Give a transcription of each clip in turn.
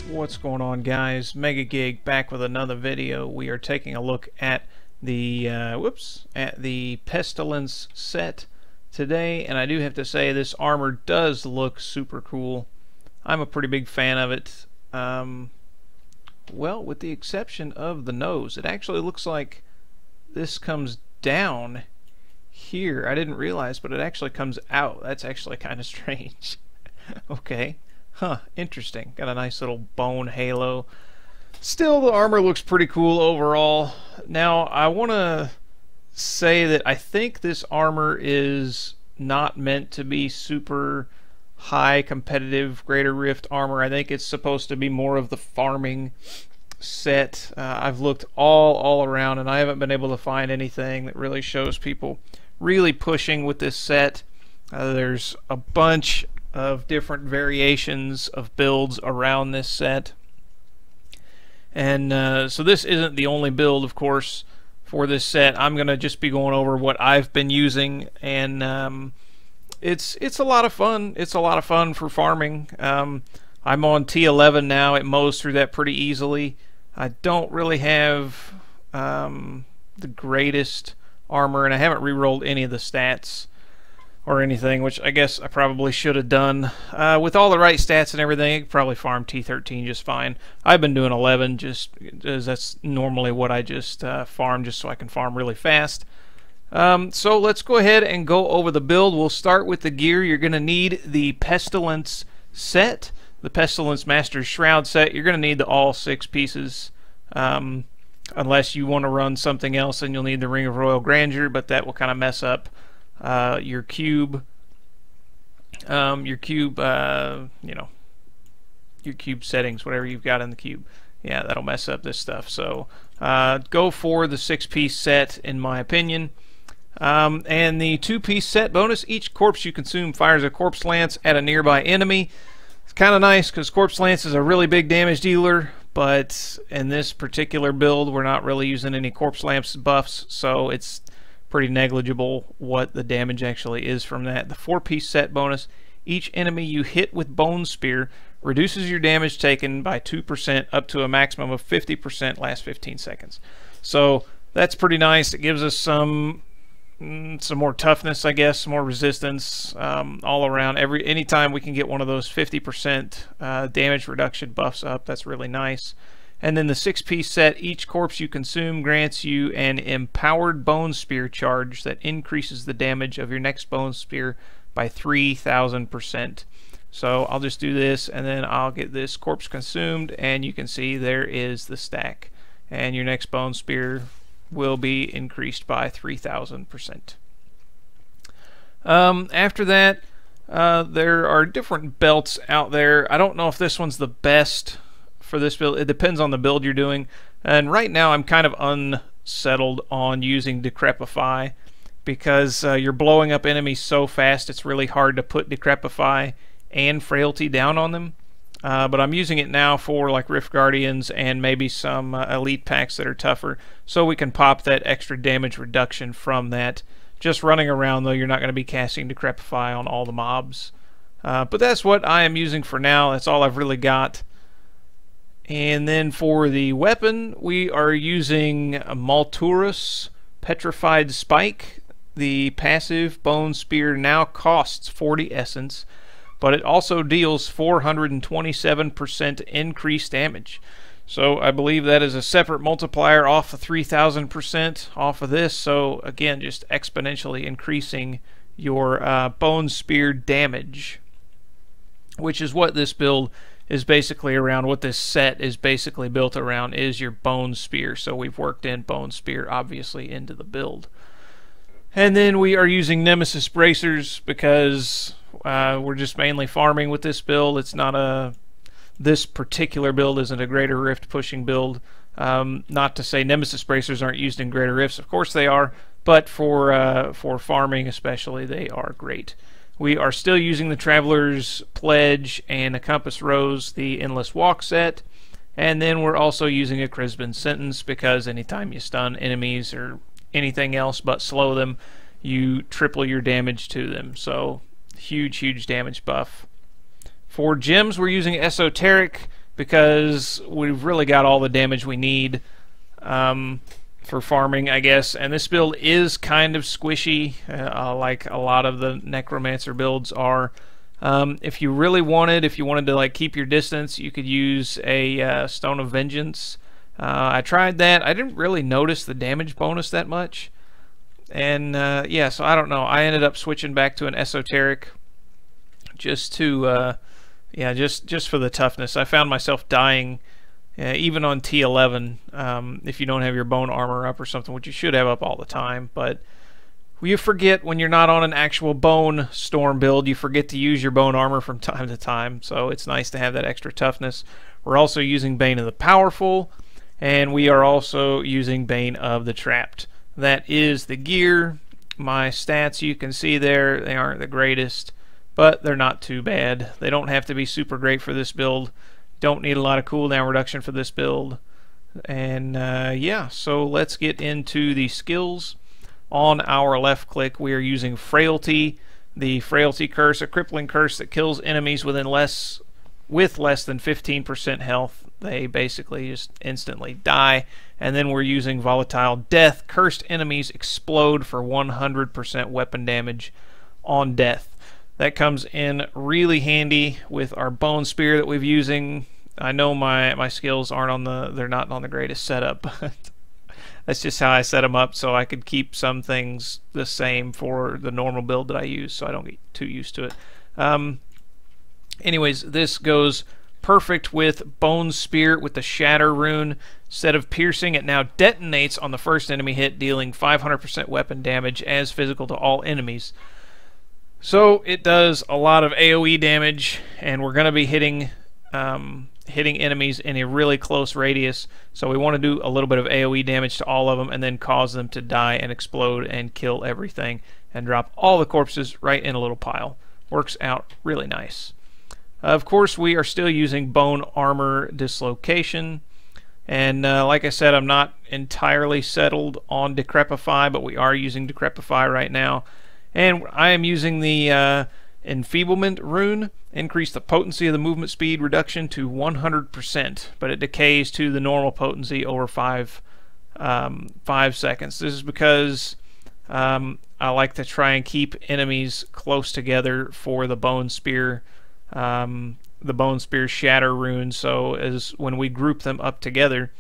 What's going on, guys? Mega Gig back with another video. We are taking a look at the Pestilence set today, and I do have to say this armor does look super cool. I'm a pretty big fan of it. Well, with the exception of the nose, it actually looks like this comes down here. I didn't realize, but it actually comes out. That's actually kind of strange. Okay. Huh, interesting. Got a nice little bone halo. Still, the armor looks pretty cool overall. Now, I want to say that I think this armor is not meant to be super high competitive Greater Rift armor. I think it's supposed to be more of the farming set. I've looked all around, and I haven't been able to find anything that really shows people really pushing with this set. There's a bunch of different variations of builds around this set, and so this isn't the only build, of course, for this set. I'm gonna just be going over what I've been using, and it's a lot of fun. It's a lot of fun for farming. I'm on T11 now. It mows through that pretty easily. I don't really have the greatest armor, and I haven't re-rolled any of the stats or anything, which I guess I probably should have done. With all the right stats and everything, I could probably farm T13 just fine. I've been doing 11 just as that's normally what I just farm, just so I can farm really fast. So let's go ahead and go over the build. We'll start with the gear. You're going to need the Pestilence set, the Pestilence Master's Shroud set. You're going to need the all 6 pieces, unless you want to run something else, and you'll need the Ring of Royal Grandeur, but that will kind of mess up your cube settings, whatever you've got in the cube. Yeah, that'll mess up this stuff. So go for the 6-piece set, in my opinion. And the 2-piece set bonus: each corpse you consume fires a corpse lance at a nearby enemy. It's kind of nice because corpse lance is a really big damage dealer, but in this particular build we're not really using any corpse lance buffs, so it's pretty negligible what the damage actually is from that. The 4-piece set bonus: each enemy you hit with Bone Spear reduces your damage taken by 2% up to a maximum of 50% last 15 seconds. So that's pretty nice. It gives us some more toughness, I guess, some more resistance all around. Anytime we can get one of those 50% damage reduction buffs up, that's really nice. And then the 6-piece set: each corpse you consume grants you an empowered Bone Spear charge that increases the damage of your next Bone Spear by 3,000%. So I'll just do this, and then I'll get this corpse consumed, and you can see there is the stack. And your next Bone Spear will be increased by 3,000%. After that, there are different belts out there. I don't know if this one's the best for this build. It depends on the build you're doing, and right now I'm kind of unsettled on using Decrepify because you're blowing up enemies so fast it's really hard to put Decrepify and Frailty down on them. But I'm using it now for like Rift Guardians and maybe some elite packs that are tougher, so we can pop that extra damage reduction from that. Just running around though, you're not going to be casting Decrepify on all the mobs. But that's what I am using for now. That's all I've really got. And then for the weapon, we are using a Malturus Petrified Spike. The passive Bone Spear now costs 40 essence, but it also deals 427% increased damage. So I believe that is a separate multiplier off the 3,000% off of this. So again, just exponentially increasing your Bone Spear damage, which is what this build is basically around. What this set is basically built around is your Bone Spear. So we've worked in Bone Spear obviously into the build. And then we are using Nemesis Bracers because we're just mainly farming with this build. It's not this particular build isn't a Greater Rift pushing build. Not to say Nemesis Bracers aren't used in Greater Rifts. Of course they are, but for farming especially, they are great. We are still using the Traveler's Pledge and a Compass Rose, the Endless Walk set, and then we're also using a Crisbin Sentence because anytime you stun enemies or anything else but slow them, you triple your damage to them. So huge damage buff. For gems, we're using Esoteric because we've really got all the damage we need for farming, I guess. And this build is kind of squishy, like a lot of the Necromancer builds are. If you wanted to like keep your distance, you could use a Stone of Vengeance. I tried that. I didn't really notice the damage bonus that much. And yeah, so I don't know. I ended up switching back to an Esoteric just to yeah, just for the toughness. I found myself dying even on T11 if you don't have your bone armor up or something, which you should have up all the time. But you forget when you're not on an actual bone storm build, you forget to use your bone armor from time to time. So it's nice to have that extra toughness. We're also using Bane of the Powerful, and we are also using Bane of the Trapped. That is the gear. My stats, you can see there, they aren't the greatest, but they're not too bad. They don't have to be super great for this build. Don't need a lot of cooldown reduction for this build. And yeah, so let's get into the skills. On our left click, we are using Frailty, the Frailty Curse, a crippling curse that kills enemies with less than 15% health. They basically just instantly die. And then we're using Volatile Death. Cursed enemies explode for 100% weapon damage on death. That comes in really handy with our Bone Spear that we've using. I know my skills aren't they're not on the greatest setup, but that's just how I set them up so I could keep some things the same for the normal build that I use, so I don't get too used to it. Anyways, this goes perfect with Bone Spear with the Shatter rune. Instead of piercing, it now detonates on the first enemy hit, dealing 500% weapon damage as physical to all enemies. So it does a lot of AoE damage, and we're going to be hitting enemies in a really close radius. So we want to do a little bit of AoE damage to all of them and then cause them to die and explode and kill everything and drop all the corpses right in a little pile. Works out really nice. Of course, we are still using Bone Armor Dislocation. And like I said, I'm not entirely settled on Decrepify, but we are using Decrepify right now. And I am using the Enfeeblement rune. Increase the potency of the movement speed reduction to 100%, but it decays to the normal potency over 5 seconds. This is because I like to try and keep enemies close together for the Bone Spear, Shatter rune. So as when we group them up together,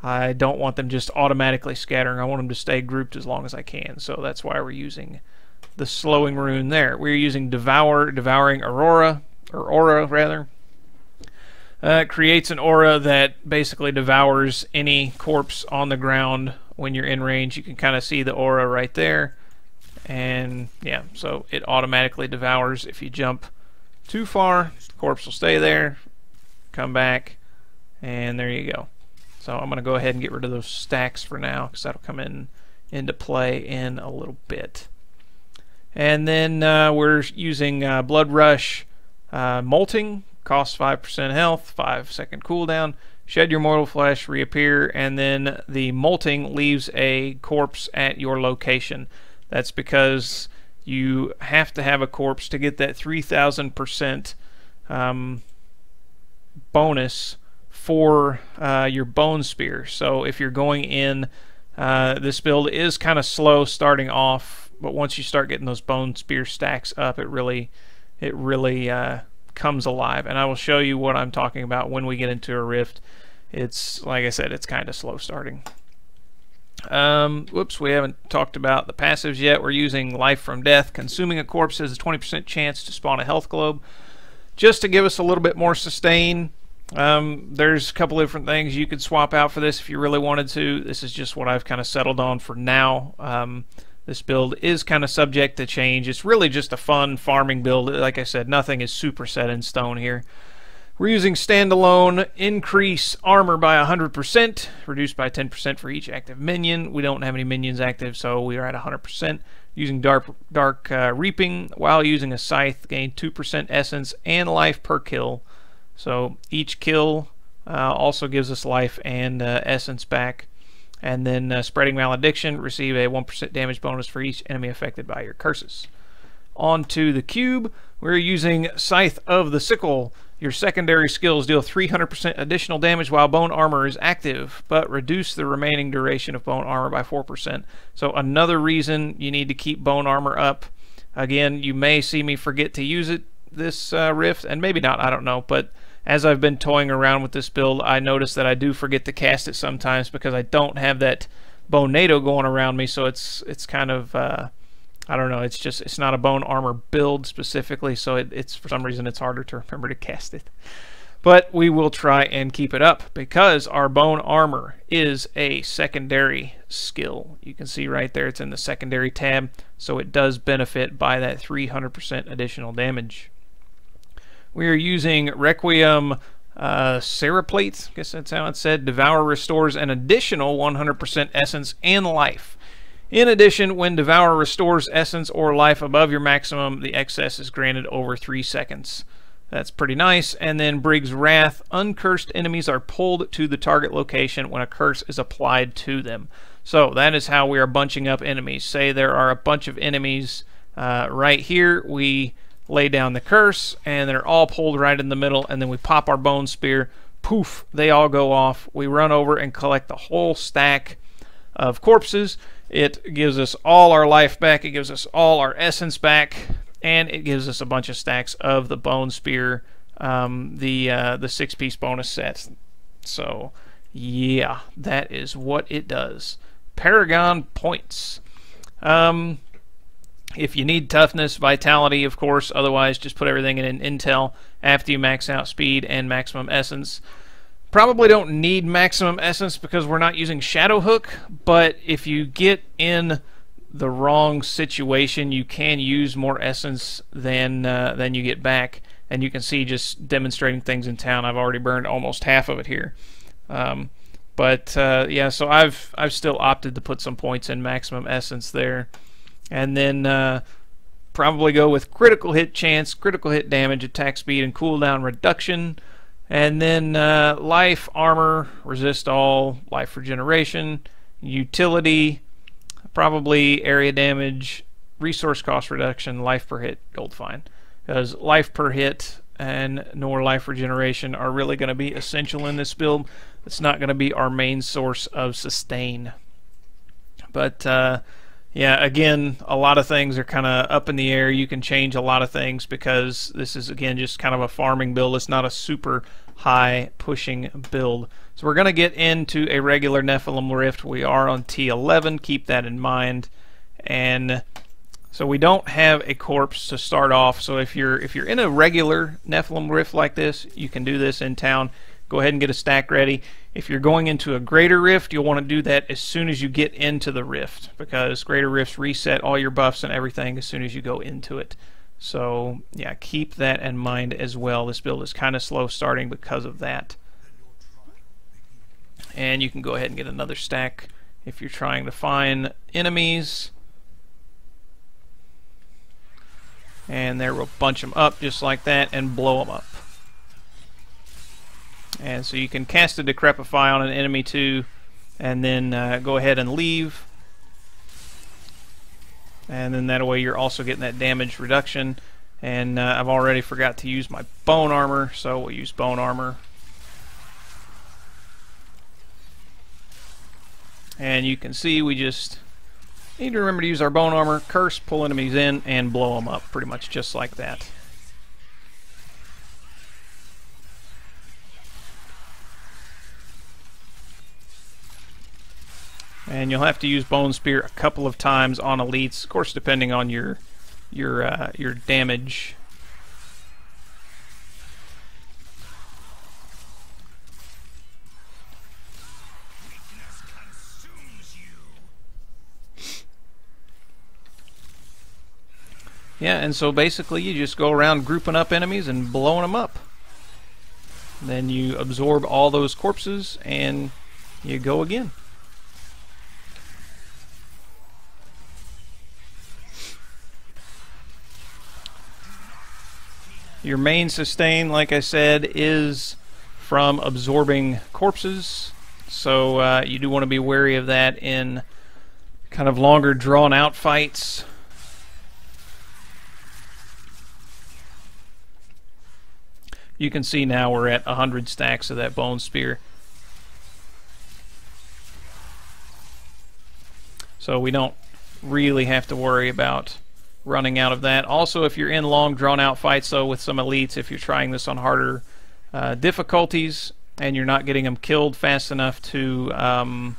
I don't want them just automatically scattering. I want them to stay grouped as long as I can. So that's why we're using the slowing rune there. We're using Devouring Aura, or Aura rather. It creates an aura that basically devours any corpse on the ground when you're in range. You can kind of see the aura right there. And yeah, so it automatically devours. If you jump too far, the corpse will stay there, come back, and there you go. So I'm going to go ahead and get rid of those stacks for now, because that'll come into play in a little bit. And then we're using Blood Rush Molting, costs 5% health, 5-second cooldown. Shed your mortal flesh, reappear, and then the Molting leaves a corpse at your location. That's because you have to have a corpse to get that 3000% bonus for your Bone Spear. So if you're going in, this build is kind of slow starting off, but once you start getting those Bone Spear stacks up, it really comes alive. And I will show you what I'm talking about when we get into a rift. It's, like I said, it's kind of slow starting. Whoops, we haven't talked about the passives yet. We're using Life from Death. Consuming a corpse has a 20% chance to spawn a health globe, just to give us a little bit more sustain. There's a couple different things you could swap out for this if you really wanted to. This is just what I've kind of settled on for now. This build is kind of subject to change. It's really just a fun farming build. Like I said, nothing is super set in stone here. We're using Standalone. Increase armor by 100%, reduced by 10% for each active minion. We don't have any minions active, so we are at 100%. Using Dark Reaping, while using a Scythe, gain 2% essence and life per kill. So each kill also gives us life and essence back. And then Spreading Malediction, receive a 1% damage bonus for each enemy affected by your curses. On to the cube, we're using Scythe of the Sickle. Your secondary skills deal 300% additional damage while Bone Armor is active, but reduce the remaining duration of Bone Armor by 4%. So another reason you need to keep Bone Armor up. Again, you may see me forget to use it this rift, and maybe not, I don't know, but as I've been toying around with this build, I notice that I do forget to cast it sometimes because I don't have that Bonado going around me, so it's kind of, I don't know, it's not a Bone Armor build specifically, so it's for some reason it's harder to remember to cast it. But we will try and keep it up because our Bone Armor is a secondary skill. You can see right there it's in the secondary tab, so it does benefit by that 300% additional damage. We are using Requiem Seraplate, I guess that's how it said. Devour restores an additional 100% essence and life. In addition, when Devour restores essence or life above your maximum, the excess is granted over 3 seconds. That's pretty nice. And then Brig's Wrath. Uncursed enemies are pulled to the target location when a curse is applied to them. So that is how we are bunching up enemies. Say there are a bunch of enemies right here. We lay down the curse, and they're all pulled right in the middle, and then we pop our Bone Spear. Poof, they all go off. We run over and collect the whole stack of corpses. It gives us all our life back, it gives us all our essence back, and it gives us a bunch of stacks of the Bone Spear, the 6-piece bonus set. So yeah, that is what it does. Paragon points. If you need toughness, vitality, of course, otherwise just put everything in intel after you max out speed and maximum essence. Probably don't need maximum essence because we're not using Shadow Hook, but if you get in the wrong situation, you can use more essence than you get back. And you can see just demonstrating things in town, I've already burned almost half of it here. Yeah, so I've still opted to put some points in maximum essence there. And then probably go with critical hit chance, critical hit damage, attack speed, and cooldown reduction. And then life, armor, resist all, life regeneration, utility, probably area damage, resource cost reduction, life per hit, gold fine. Because life per hit and nor life regeneration are really going to be essential in this build. It's not going to be our main source of sustain. But yeah, again, a lot of things are kind of up in the air. You can change a lot of things because this is, again, just kind of a farming build. It's not a super high pushing build. So we're going to get into a regular Nephilim Rift. We are on T11. Keep that in mind. And so we don't have a corpse to start off. So if you're in a regular Nephilim Rift like this, you can do this in town. Go ahead and get a stack ready. If you're going into a greater rift, you'll want to do that as soon as you get into the rift, because greater rifts reset all your buffs and everything as soon as you go into it. So yeah, keep that in mind as well. This build is kind of slow starting because of that. And you can go ahead and get another stack if you're trying to find enemies. And there, we'll bunch them up just like that and blow them up. And so you can cast a Decrepify on an enemy too, and then go ahead and leave. And then that way you're also getting that damage reduction. And I've already forgot to use my Bone Armor, so we'll use Bone Armor. And you can see we just need to remember to use our Bone Armor, curse, pull enemies in, and blow them up, pretty much just like that. And you'll have to use Bone Spear a couple of times on elites, of course, depending on your damage. Yeah, and so basically you just go around grouping up enemies and blowing them up. Then you absorb all those corpses and you go again. Your main sustain, like I said, is from absorbing corpses. So you do want to be wary of that in kind of longer drawn out fights. You can see now we're at 100 stacks of that bone spear. So we don't really have to worry about running out of that. Also, if you're in long drawn out fights though with some elites, if you're trying this on harder difficulties and you're not getting them killed fast enough to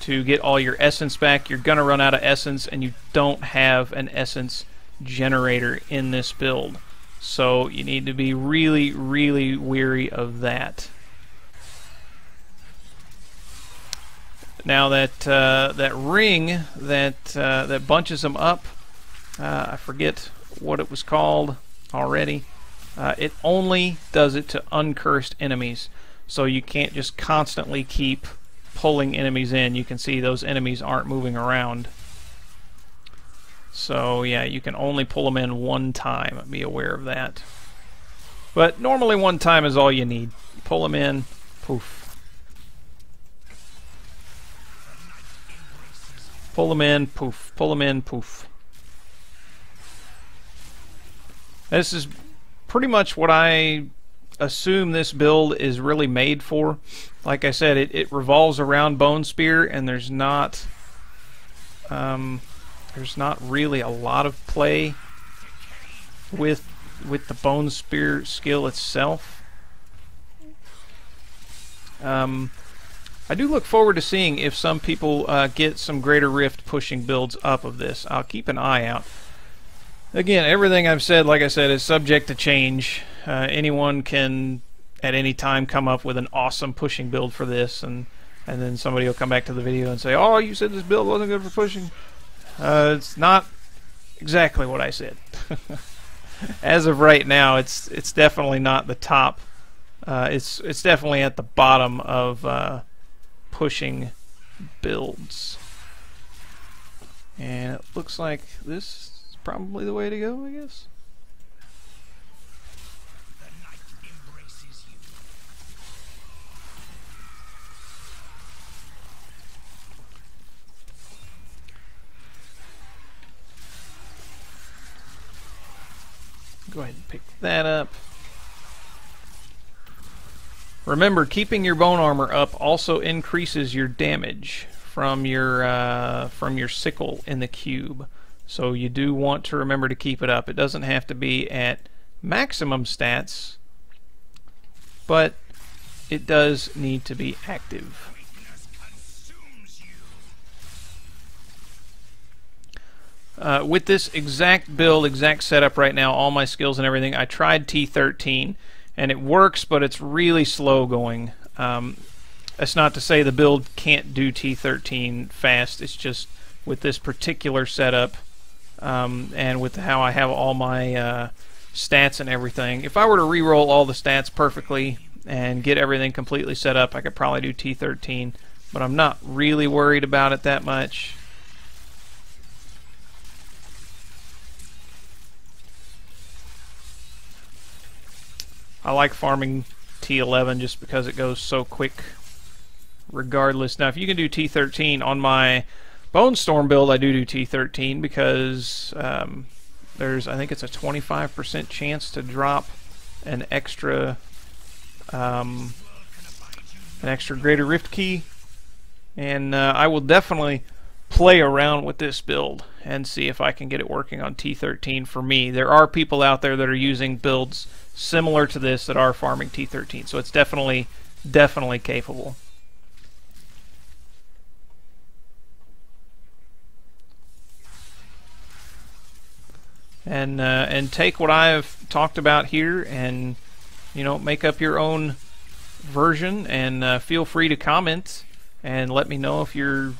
get all your essence back, you're gonna run out of essence, and you don't have an essence generator in this build. So you need to be really, really wary of that. Now that ring that bunches them up, I forget what it was called already. It only does it to uncursed enemies, so you can't just constantly keep pulling enemies in. You can see those enemies aren't moving around. So yeah, you can only pull them in one time. Be aware of that. But normally one time is all you need. Pull them in, poof. Pull them in, poof. Pull them in, poof. This is pretty much what I assume this build is really made for. Like I said, it revolves around Bone Spear, and there's not really a lot of play with the Bone Spear skill itself. I do look forward to seeing if some people get some Greater Rift pushing builds up of this. I'll keep an eye out. Again, everything I've said, like I said, is subject to change. Anyone can at any time come up with an awesome pushing build for this, and then somebody will come back to the video and say, "Oh, you said this build wasn't good for pushing." It's not exactly what I said. As of right now, it's definitely not the top. It's definitely at the bottom of pushing builds. And it looks like this is probably the way to go, I guess. Go ahead and pick that up. Remember, keeping your bone armor up also increases your damage from your sickle in the cube. So you do want to remember to keep it up. It doesn't have to be at maximum stats, but it does need to be active. With this exact build, exact setup right now, all my skills and everything, I tried T13, and it works, but it's really slow going. That's not to say the build can't do T13 fast. It's just with this particular setup, and with how I have all my stats and everything. If I were to re-roll all the stats perfectly and get everything completely set up, I could probably do T13, but I'm not really worried about it that much. I like farming T11 just because it goes so quick regardless. Now if you can do T13 on my Bone Storm build, I do T13 because there's, I think it's a 25% chance to drop an extra Greater Rift key, and I will definitely play around with this build and see if I can get it working on T13 for me. There are people out there that are using builds similar to this that are farming T13, so it's definitely capable. And take what I've talked about here and, you know, make up your own version, and feel free to comment and let me know if you're,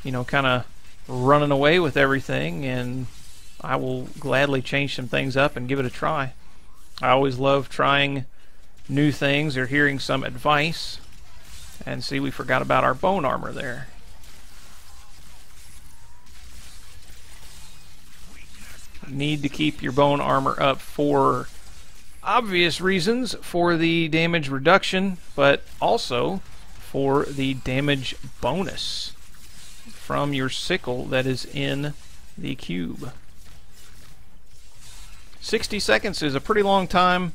you know, kind of running away with everything, and I will gladly change some things up and give it a try. I always love trying new things or hearing some advice. And see, we forgot about our bone armor there. Need to keep your bone armor up for obvious reasons, for the damage reduction, but also for the damage bonus from your sickle that is in the cube. 60 seconds is a pretty long time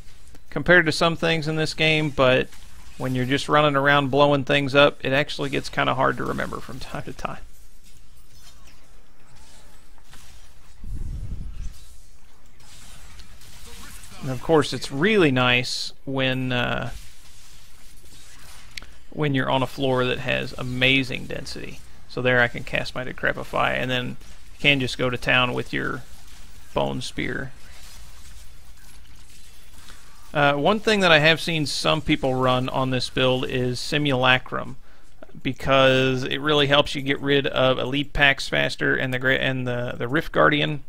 compared to some things in this game, but when you're just running around blowing things up, it actually gets kind of hard to remember from time to time. And of course, it's really nice when you're on a floor that has amazing density. So there I can cast my Decrepify, and then you can just go to town with your Bone Spear. One thing that I have seen some people run on this build is Simulacrum, because it really helps you get rid of elite packs faster, and the Rift Guardian.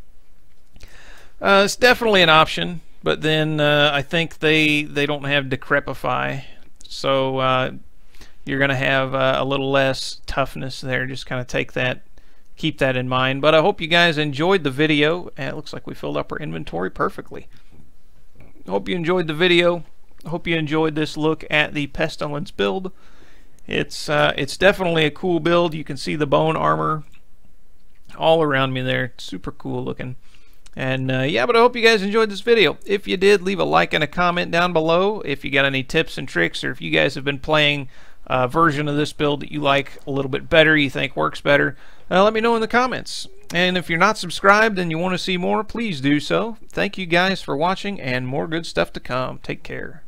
It's definitely an option, but then I think they don't have Decrepify, so you're going to have a little less toughness there. Just kind of keep that in mind. But I hope you guys enjoyed the video. And it looks like we filled up our inventory perfectly. Hope you enjoyed the video. Hope you enjoyed this look at the Pestilence build. It's definitely a cool build. You can see the bone armor all around me there. It's super cool looking. And yeah, but I hope you guys enjoyed this video. If you did, leave a like and a comment down below. If you got any tips and tricks, or if you guys have been playing a version of this build that you like a little bit better, you think works better, let me know in the comments. And if you're not subscribed and you want to see more, please do so. Thank you guys for watching, and more good stuff to come. Take care.